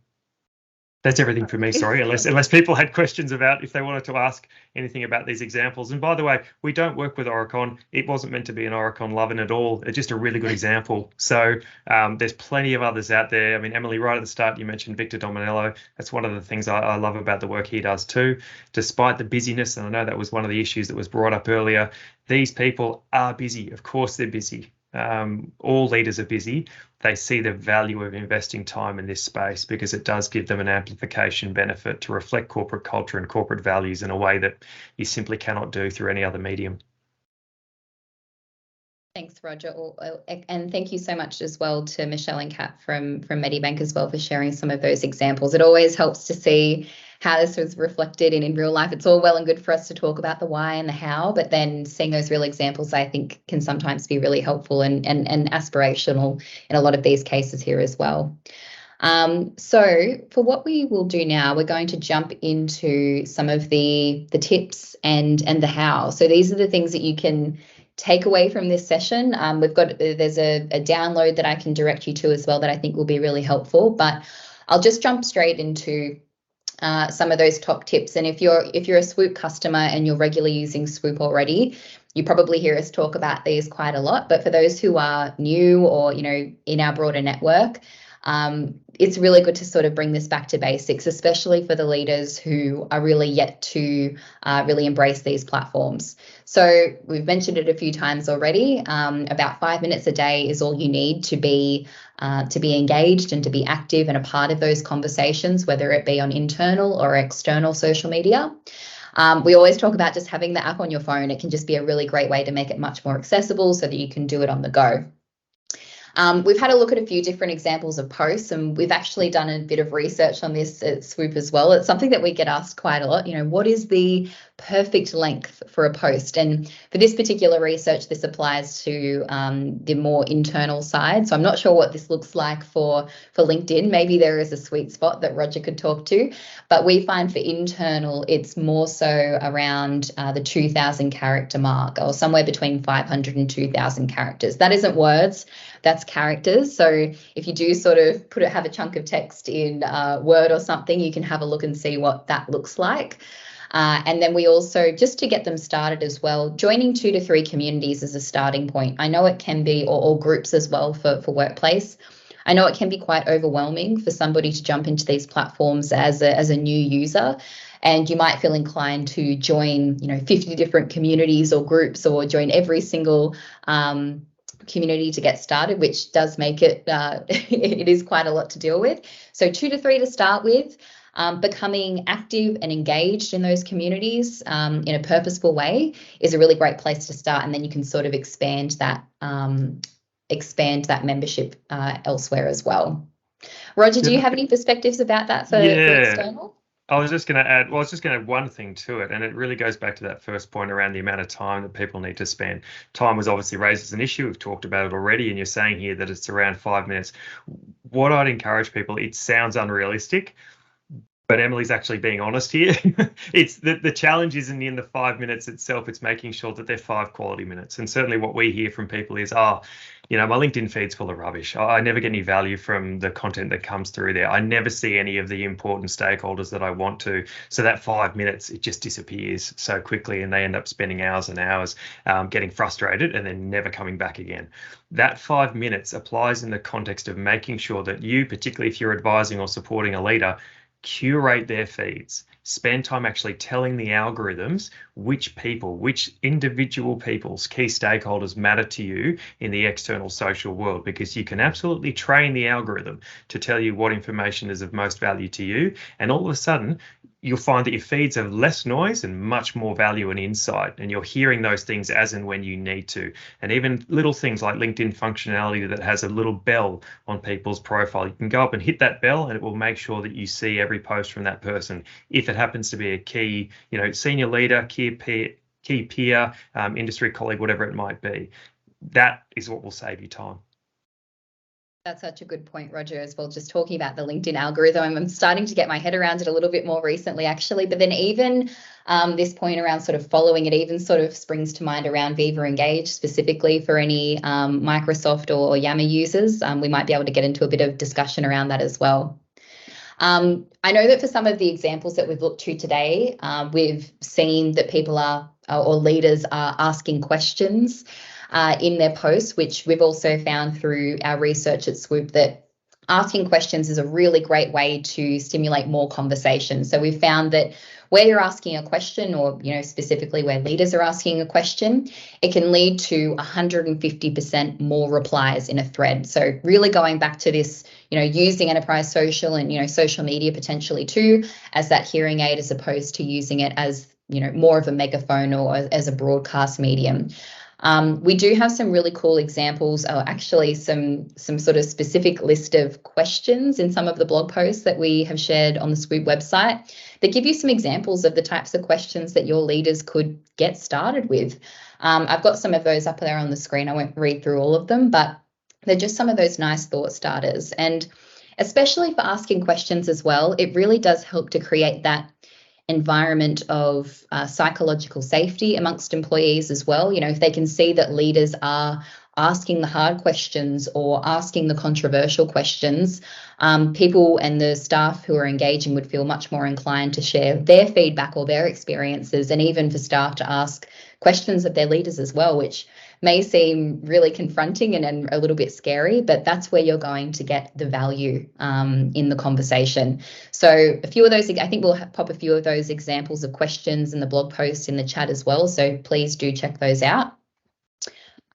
That's everything for me, sorry, unless people had questions about if they wanted to ask anything about these examples. And by the way, we don't work with Aurecon. It wasn't meant to be an Aurecon loving at all. It's just a really good example. So there's plenty of others out there. I mean, Emily, right at the start, you mentioned Victor Dominello. That's one of the things I love about the work he does too. Despite the busyness, and I know that was one of the issues that was brought up earlier, these people are busy. Of course they're busy. All leaders are busy. They see the value of investing time in this space because it does give them an amplification benefit to reflect corporate culture and corporate values in a way that you simply cannot do through any other medium. Thanks, Roger. And thank you so much as well to Michelle and Kat from Medibank as well for sharing some of those examples. It always helps to see how this was reflected in real life. It's all well and good for us to talk about the why and the how, but then seeing those real examples, I think, can sometimes be really helpful and aspirational in a lot of these cases here as well. So for what we will do now, we're going to jump into some of the tips and the how. So these are the things that you can take away from this session. There's a download that I can direct you to as well that I think will be really helpful, but I'll just jump straight into some of those top tips. And if you're a SWOOP customer and you're regularly using SWOOP already, you probably hear us talk about these quite a lot. But for those who are new or, in our broader network, it's really good to sort of bring this back to basics, especially for the leaders who are really yet to really embrace these platforms. So we've mentioned it a few times already. About 5 minutes a day is all you need to be engaged and to be active and a part of those conversations, whether it be on internal or external social media. We always talk about just having the app on your phone. It can just be a really great way to make it much more accessible so that you can do it on the go. We've had a look at a few different examples of posts, and we've actually done a bit of research on this at SWOOP as well. It's something that we get asked quite a lot, what is the perfect length for a post? And for this particular research, this applies to the more internal side. So I'm not sure what this looks like for LinkedIn. Maybe there is a sweet spot that Roger could talk to, but we find for internal, it's more so around the 2,000 character mark, or somewhere between 500 and 2,000 characters. That isn't words. That's characters. So if you do sort of have a chunk of text in Word or something, you can have a look and see what that looks like. And then we also, just to get them started as well, joining 2 to 3 communities as a starting point. I know it can be, or groups as well for Workplace. I know it can be quite overwhelming for somebody to jump into these platforms as a new user. And you might feel inclined to join, 50 different communities or groups, or join every single community to get started, which does make it it is quite a lot to deal with. So 2 to 3 to start with. Becoming active and engaged in those communities in a purposeful way is a really great place to start, and then you can sort of expand that membership elsewhere as well. Roger, do you have any perspectives about that for external? I was just going to add one thing to it, and it really goes back to that first point around the amount of time that people need to spend. Time was obviously raised as an issue. We've talked about it already, and you're saying here that it's around 5 minutes. What I'd encourage people, it sounds unrealistic, but Emily's actually being honest here. It's the challenge isn't in the 5 minutes itself. It's making sure that they're 5 quality minutes. And certainly what we hear from people is, my LinkedIn feed's full of rubbish. I never get any value from the content that comes through there. I never see any of the important stakeholders that I want to. So that 5 minutes, it just disappears so quickly, and they end up spending hours and hours getting frustrated and then never coming back again. That 5 minutes applies in the context of making sure that you, particularly if you're advising or supporting a leader, curate their feeds. Spend time actually telling the algorithms which individual people's key stakeholders matter to you in the external social world, because you can absolutely train the algorithm to tell you what information is of most value to you. And all of a sudden, you'll find that your feeds have less noise and much more value and insight, and you're hearing those things as and when you need to. And even little things like LinkedIn functionality that has a little bell on people's profile, you can go up and hit that bell, and it will make sure that you see every post from that person. If it happens to be a key, senior leader, key peer, industry colleague, whatever it might be, that is what will save you time. That's such a good point, Roger, as well. Just talking about the LinkedIn algorithm, I'm starting to get my head around it a little bit more recently, actually. But then even this point around sort of following it even sort of springs to mind around Viva Engage, specifically for any Microsoft or Yammer users. We might be able to get into a bit of discussion around that as well. I know that for some of the examples that we've looked to today, we've seen that people are or leaders are asking questions in their posts, which we've also found through our research at SWOOP that asking questions is a really great way to stimulate more conversation. So we've found that where you're asking a question, or specifically where leaders are asking a question, it can lead to 150% more replies in a thread. So really going back to this, using enterprise social and social media potentially too as that hearing aid, as opposed to using it as more of a megaphone or as a broadcast medium. We do have some really cool examples, or actually some sort of specific list of questions in some of the blog posts that we have shared on the SWOOP website that give you some examples of the types of questions that your leaders could get started with. I've got some of those up there on the screen. I won't read through all of them, but they're just some of those nice thought starters. And especially for asking questions as well, it really does help to create that environment of psychological safety amongst employees as well. If they can see that leaders are asking the hard questions or asking the controversial questions, people and the staff who are engaging would feel much more inclined to share their feedback or their experiences, and even for staff to ask questions of their leaders as well, which may seem really confronting and a little bit scary, but that's where you're going to get the value in the conversation. So a few of those, I think we'll pop a few of those examples of questions in the blog post in the chat as well. So please do check those out.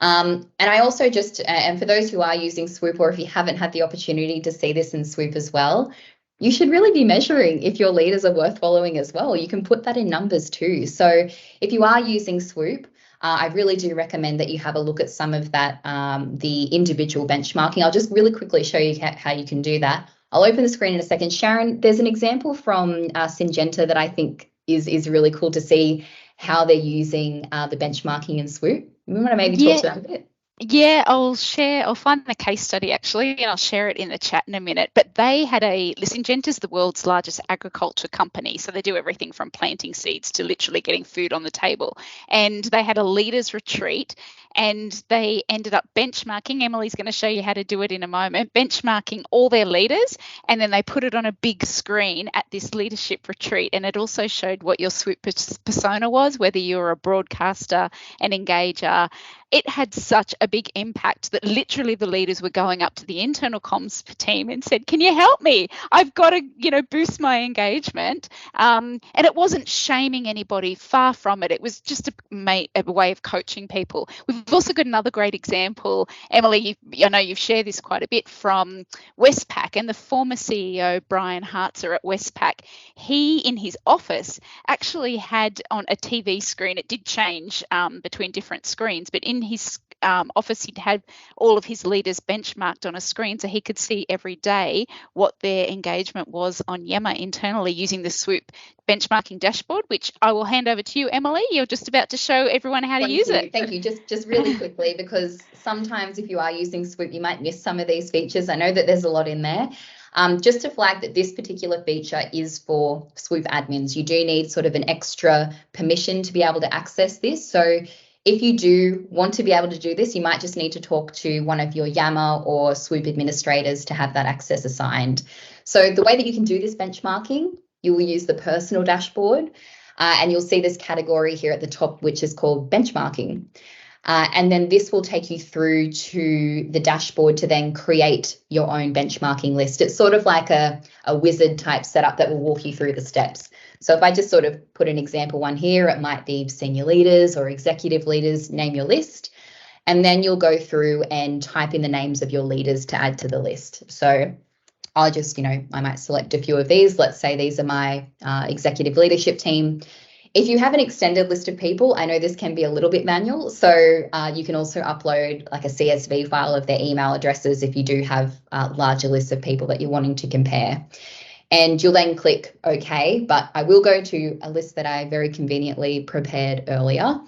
And I also and for those who are using SWOOP, or if you haven't had the opportunity to see this in SWOOP as well, you should really be measuring if your leaders are worth following as well. You can put that in numbers too. So if you are using SWOOP, I really do recommend that you have a look at some of that, the individual benchmarking. I'll just really quickly show you how you can do that. I'll open the screen in a second. Sharon, there's an example from Syngenta that I think is really cool to see how they're using the benchmarking in SWOOP. You want to maybe talk to that a bit? Yeah, I'll find the case study actually, and I'll share it in the chat in a minute. But they had Syngenta's the world's largest agriculture company. So they do everything from planting seeds to literally getting food on the table. And they had a leaders retreat, and they ended up benchmarking. Emily's going to show you how to do it in a moment, benchmarking all their leaders. And then they put it on a big screen at this leadership retreat. And it also showed what your SWOOP persona was, whether you're a broadcaster, an engager. It had such a big impact that literally the leaders were going up to the internal comms team and said, can you help me? I've got to, boost my engagement. And it wasn't shaming anybody, far from it. It was just a way of coaching people. We've also got another great example. Emily, I know you've shared this quite a bit, from Westpac, and the former CEO, Brian Hartzer at Westpac. He, in his office, actually had on a TV screen, it did change between different screens, but in his office, he'd have all of his leaders benchmarked on a screen so he could see every day what their engagement was on Yammer internally using the SWOOP benchmarking dashboard, which I will hand over to you, Emily. You're just about to show everyone how to use it. Thank you. Just really quickly, because sometimes if you are using SWOOP, you might miss some of these features. I know that there's a lot in there. Just to flag that this particular feature is for SWOOP admins. You do need sort of an extra permission to be able to access this. So if you do want to be able to do this, you might just need to talk to one of your Yammer or SWOOP administrators to have that access assigned. So the way that you can do this benchmarking, you will use the personal dashboard, and you'll see this category here at the top, which is called benchmarking. And then this will take you through to the dashboard to then create your own benchmarking list. It's sort of like a wizard type setup that will walk you through the steps. So if I just sort of put an example one here, it might be senior leaders or executive leaders, name your list, and then you'll go through and type in the names of your leaders to add to the list. So I'll just, I might select a few of these. Let's say these are my executive leadership team. If you have an extended list of people, I know this can be a little bit manual. So you can also upload like a CSV file of their email addresses if you do have larger lists of people that you're wanting to compare. And you'll then click OK, but I will go to a list that I very conveniently prepared earlier.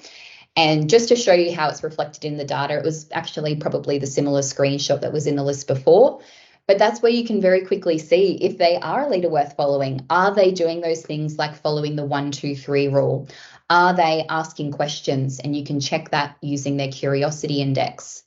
And just to show you how it's reflected in the data, it was actually probably the similar screenshot that was in the list before. But that's where you can very quickly see if they are a leader worth following. Are they doing those things like following the 1, 2, 3 rule? Are they asking questions? And you can check that using their curiosity index.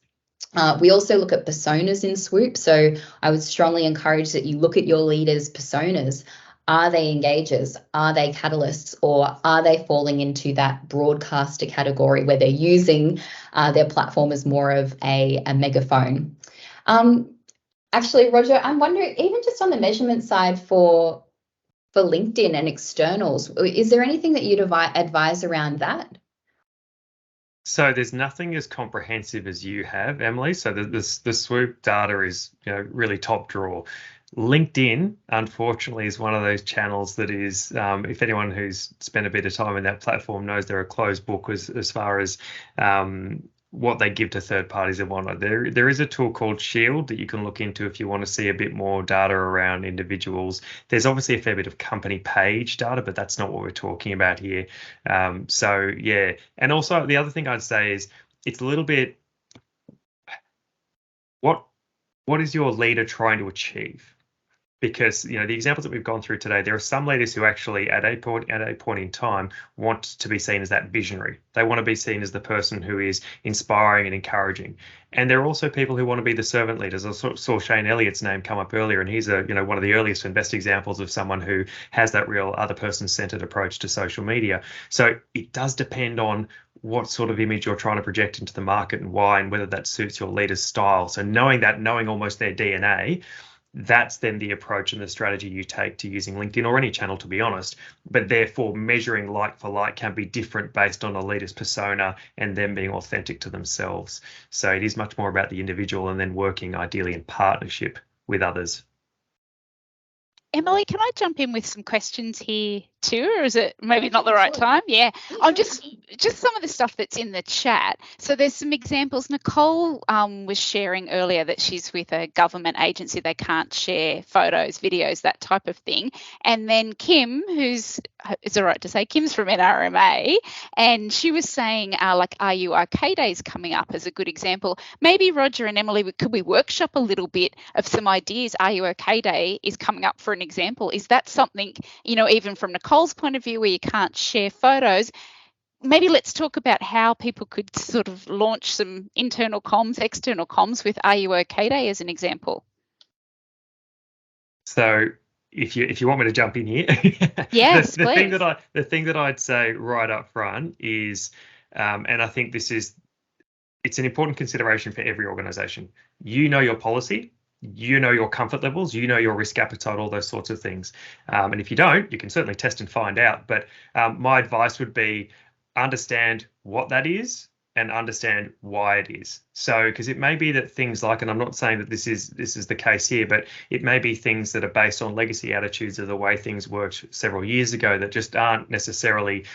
We also look at personas in SWOOP. So I would strongly encourage that you look at your leaders' personas. Are they engagers? Are they catalysts? Or are they falling into that broadcaster category where they're using their platform as more of a megaphone? Actually, Roger, I'm wondering, even just on the measurement side for LinkedIn and externals, is there anything that you'd advise around that? So there's nothing as comprehensive as you have, Emily. So the SWOOP data is, really top drawer. LinkedIn, unfortunately, is one of those channels that is, if anyone who's spent a bit of time in that platform knows, they're a closed book as far as what they give to third parties and whatnot. There is a tool called Shield that you can look into if you want to see a bit more data around individuals. There's obviously a fair bit of company page data, but that's not what we're talking about here. So yeah, and also the other thing I'd say is it's a little bit, what is your leader trying to achieve? Because the examples that we've gone through today, there are some leaders who actually at a point in time want to be seen as that visionary. They want to be seen as the person who is inspiring and encouraging. And there are also people who want to be the servant leaders. I saw Shane Elliott's name come up earlier, and he's one of the earliest and best examples of someone who has that real other person-centered approach to social media. So it does depend on what sort of image you're trying to project into the market and why, and whether that suits your leader's style. So knowing almost their DNA, that's then the approach and the strategy you take to using LinkedIn or any channel, to be honest. But therefore, measuring like for like can be different based on a leader's persona and them being authentic to themselves. So it is much more about the individual and then working ideally in partnership with others. Emily, can I jump in with some questions here too, or is it maybe not the right time? Yeah, I'm just some of the stuff that's in the chat. So there's some examples. Nicole was sharing earlier that she's with a government agency. They can't share photos, videos, that type of thing. And then Kim, is it right to say Kim's from NRMA, and she was saying like Are You OK Day is coming up as a good example. Maybe Roger and Emily, could we workshop a little bit of some ideas? Are You OK Day is coming up for an example. Is that something, even from Nicole's point of view, where you can't share photos? Maybe let's talk about how people could sort of launch some internal comms, external comms with Are You OK Day as an example. So if you want me to jump in here, yes, the please. The thing that I'd say right up front is, and I think it's an important consideration for every organisation. Your policy. Your comfort levels, your risk appetite, all those sorts of things. And if you don't, you can certainly test and find out. But my advice would be understand what that is and understand why it is. So, because it may be that things like, and I'm not saying that this is the case here, but it may be things that are based on legacy attitudes of the way things worked several years ago that just aren't necessarily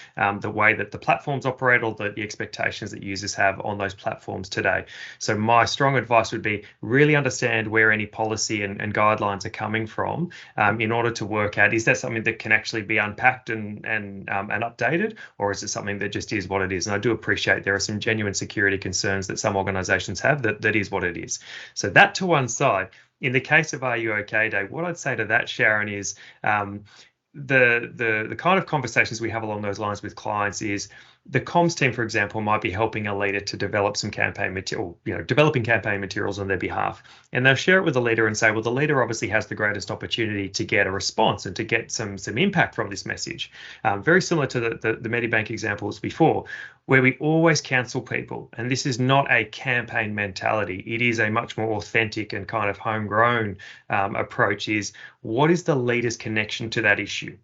the way that the platforms operate or the expectations that users have on those platforms today. So my strong advice would be really understand where any policy and guidelines are coming from in order to work out, is that something that can actually be unpacked and updated, or is it something that just is what it is? And I do appreciate there are some genuine security concerns that some organizations have that is what it is. So that to one side. In the case of Are You OK Day, what I'd say to that, Sharon, is the kind of conversations we have along those lines with clients is the comms team, for example, might be helping a leader to develop some campaign material, developing campaign materials on their behalf. And they'll share it with the leader and say, well, the leader obviously has the greatest opportunity to get a response and to get some impact from this message. Very similar to the Medibank examples before, where we always counsel people. And this is not a campaign mentality. It is a much more authentic and kind of homegrown approach is, what is the leader's connection to that issue?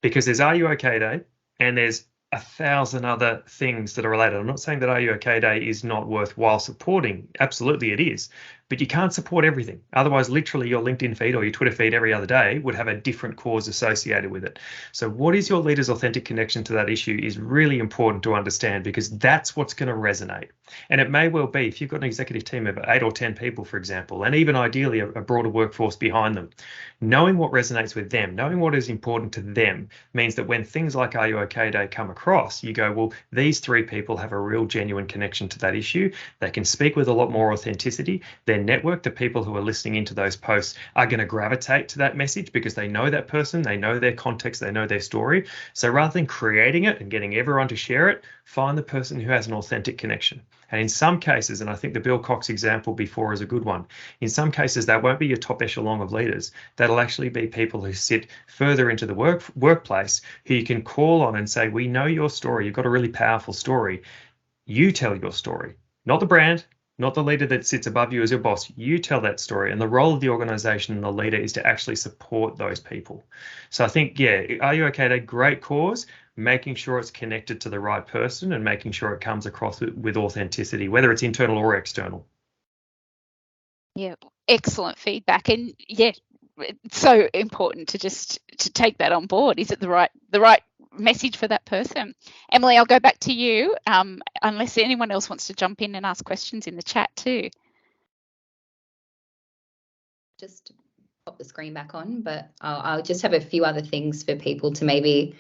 Because there's Are You OK Day and there's 1,000 other things that are related. I'm not saying that Are You OK Day is not worthwhile supporting. Absolutely it is. But you can't support everything. Otherwise, literally your LinkedIn feed or your Twitter feed every other day would have a different cause associated with it. So what is your leader's authentic connection to that issue is really important to understand, because that's what's going to resonate. And it may well be, if you've got an executive team of 8 or 10 people, for example, and even ideally a broader workforce behind them, knowing what resonates with them, knowing what is important to them, means that when things like Are You OK Day come across, you go, well, these 3 people have a real genuine connection to that issue. They can speak with a lot more authenticity. They're their network, the people who are listening into those posts, are going to gravitate to that message because they know that person, they know their context, they know their story. So rather than creating it and getting everyone to share it, find the person who has an authentic connection. And in some cases, and I think the Bill Cox example before is a good one, in some cases that won't be your top echelon of leaders. That'll actually be people who sit further into the workplace who you can call on and say, we know your story, you've got a really powerful story. You tell your story, not the brand, not the leader that sits above you as your boss. You tell that story. And the role of the organization and the leader is to actually support those people. So I think, yeah, Are You Okay Today? Great cause, making sure it's connected to the right person and making sure it comes across with authenticity, whether it's internal or external. Yeah, excellent feedback. And yeah, it's so important to take that on board. Is it the right message for that person? Emily, I'll go back to you, unless anyone else wants to jump in and ask questions in the chat too. Just pop the screen back on, but I'll just have a few other things for people to maybe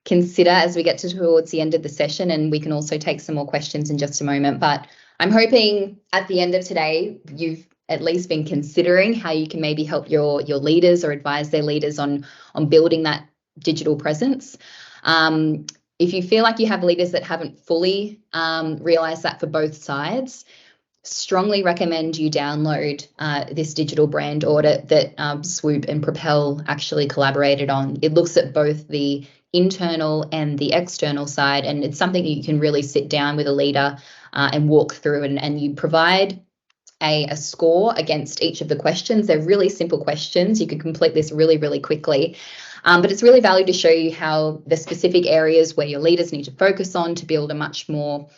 consider as we get towards the end of the session, and we can also take some more questions in just a moment. But I'm hoping at the end of today, you've at least been considering how you can maybe help your leaders or advise their leaders on building that digital presence. If you feel like you have leaders that haven't fully realized that for both sides, strongly recommend you download this digital brand audit that SWOOP and Propel actually collaborated on. It looks at both the internal and the external side, and it's something you can really sit down with a leader and walk through, and you provide a score against each of the questions. They're really simple questions. You can complete this really, really quickly. But it's really valued to show you how the specific areas where your leaders need to focus on to build a much more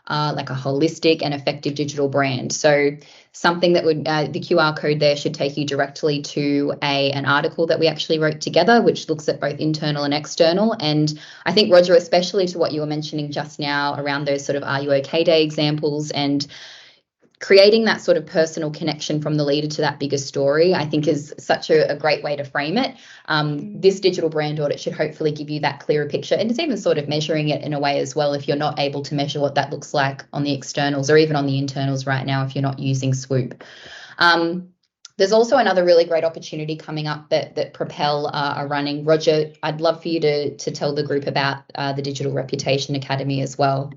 like a holistic and effective digital brand. So something that would, the QR code there should take you directly to an article that we actually wrote together, which looks at both internal and external. And I think, Roger, especially to what you were mentioning just now around those sort of Are You Okay Day examples and creating that sort of personal connection from the leader to that bigger story, I think is such a great way to frame it. This digital brand audit should hopefully give you that clearer picture, and it's even sort of measuring it in a way as well if you're not able to measure what that looks like on the externals or even on the internals right now if you're not using SWOOP. There's also another really great opportunity coming up that Propel are running. Roger, I'd love for you to tell the group about the Digital Reputation Academy as well.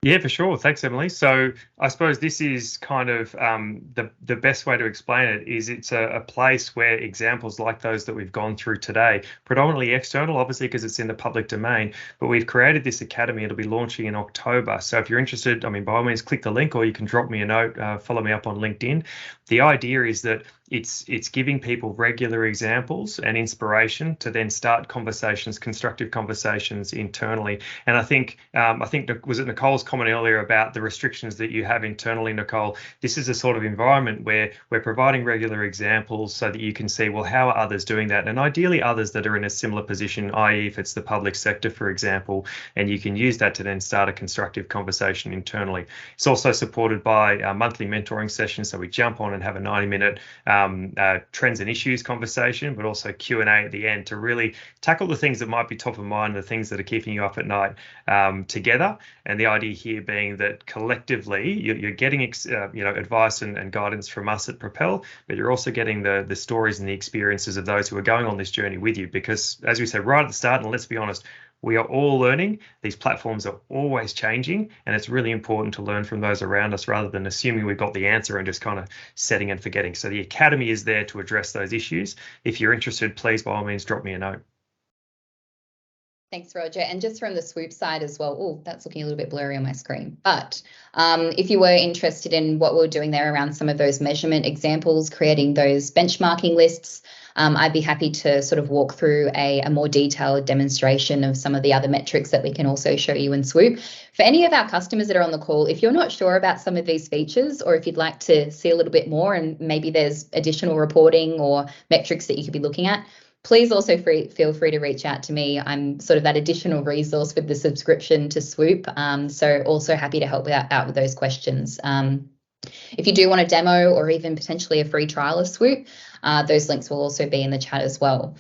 Yeah, for sure. Thanks, Emily. So I suppose this is kind of the best way to explain it is it's a place where examples like those that we've gone through today, predominantly external, obviously, because it's in the public domain, but we've created this academy. It'll be launching in October. So if you're interested, I mean, by all means, click the link or you can drop me a note, follow me up on LinkedIn. The idea is that it's giving people regular examples and inspiration to then start conversations, constructive conversations internally. And I think was it Nicole's comment earlier about the restrictions that you have internally, Nicole? This is a sort of environment where we're providing regular examples so that you can see, well, how are others doing that? And ideally others that are in a similar position, i.e. if it's the public sector, for example, and you can use that to then start a constructive conversation internally. It's also supported by monthly mentoring sessions. So we jump on and have a 90-minute trends and issues conversation, but also Q&A at the end to really tackle the things that might be top of mind, the things that are keeping you up at night together. And the idea here being that collectively you're getting advice and guidance from us at Propel, but you're also getting the stories and the experiences of those who are going on this journey with you. Because as we said right at the start, and let's be honest, we are all learning. These platforms are always changing, and it's really important to learn from those around us rather than assuming we've got the answer and just kind of setting and forgetting. So the Academy is there to address those issues. If you're interested, please, by all means, drop me a note. Thanks, Roger. And just from the SWOOP side as well, oh, that's looking a little bit blurry on my screen. But if you were interested in what we're doing there around some of those measurement examples, creating those benchmarking lists, I'd be happy to sort of walk through a more detailed demonstration of some of the other metrics that we can also show you in SWOOP. For any of our customers that are on the call, if you're not sure about some of these features, or if you'd like to see a little bit more and maybe there's additional reporting or metrics that you could be looking at, please also feel free to reach out to me. I'm sort of that additional resource with the subscription to SWOOP. So also happy to help out with those questions. If you do want a demo or even potentially a free trial of SWOOP, those links will also be in the chat as well.